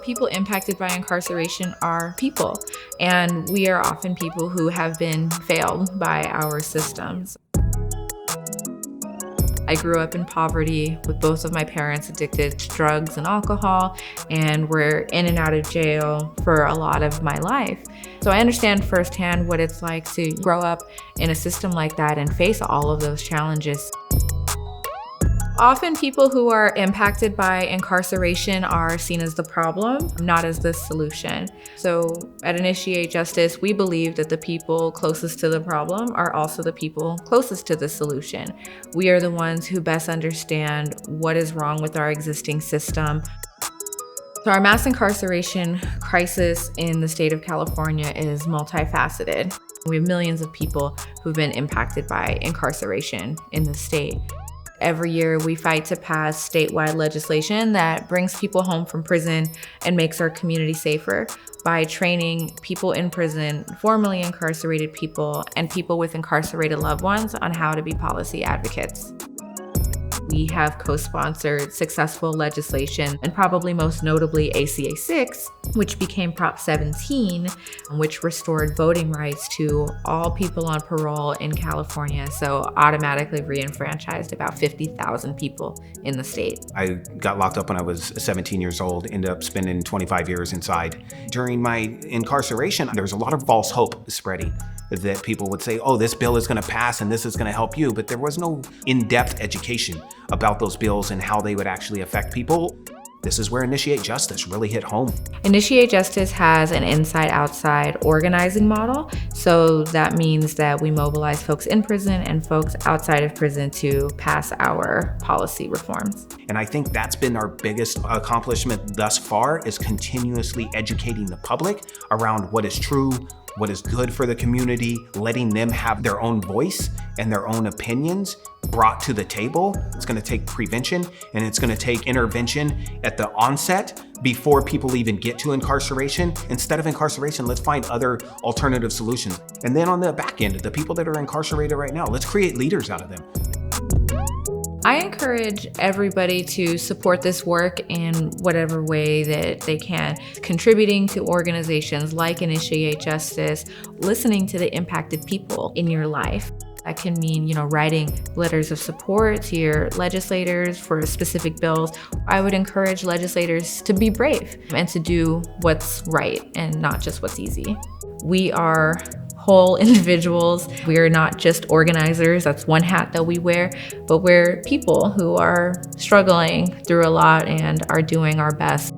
People impacted by incarceration are people, and we are often people who have been failed by our systems. I grew up in poverty with both of my parents addicted to drugs and alcohol, and were in and out of jail for a lot of my life. So I understand firsthand what it's like to grow up in a system like that and face all of those challenges. Often people who are impacted by incarceration are seen as the problem, not as the solution. So at Initiate Justice, we believe that the people closest to the problem are also the people closest to the solution. We are the ones who best understand what is wrong with our existing system. So our mass incarceration crisis in the state of California is multifaceted. We have millions of people who've been impacted by incarceration in the state. Every year, we fight to pass statewide legislation that brings people home from prison and makes our community safer by training people in prison, formerly incarcerated people, and people with incarcerated loved ones on how to be policy advocates. We have co-sponsored successful legislation, and probably most notably ACA 6, which became Prop 17, which restored voting rights to all people on parole in California, so automatically re-enfranchised about 50,000 people in the state. I got locked up when I was 17 years old, ended up spending 25 years inside. During my incarceration, there was a lot of false hope spreading, that people would say, oh, this bill is gonna pass and this is gonna help you, but there was no in-depth education about those bills and how they would actually affect people. This is where Initiate Justice really hit home. Initiate Justice has an inside-outside organizing model. So that means that we mobilize folks in prison and folks outside of prison to pass our policy reforms. And I think that's been our biggest accomplishment thus far, is continuously educating the public around what is true, what is good for the community, letting them have their own voice and their own opinions brought to the table. It's gonna take prevention, and it's gonna take intervention at the onset before people even get to incarceration. Instead of incarceration, let's find other alternative solutions. And then on the back end, the people that are incarcerated right now, let's create leaders out of them. I encourage everybody to support this work in whatever way that they can, contributing to organizations like Initiate Justice, listening to the impacted people in your life. That can mean, writing letters of support to your legislators for specific bills. I would encourage legislators to be brave and to do what's right and not just what's easy. We are whole individuals. We are not just organizers, that's one hat that we wear, but we're people who are struggling through a lot and are doing our best.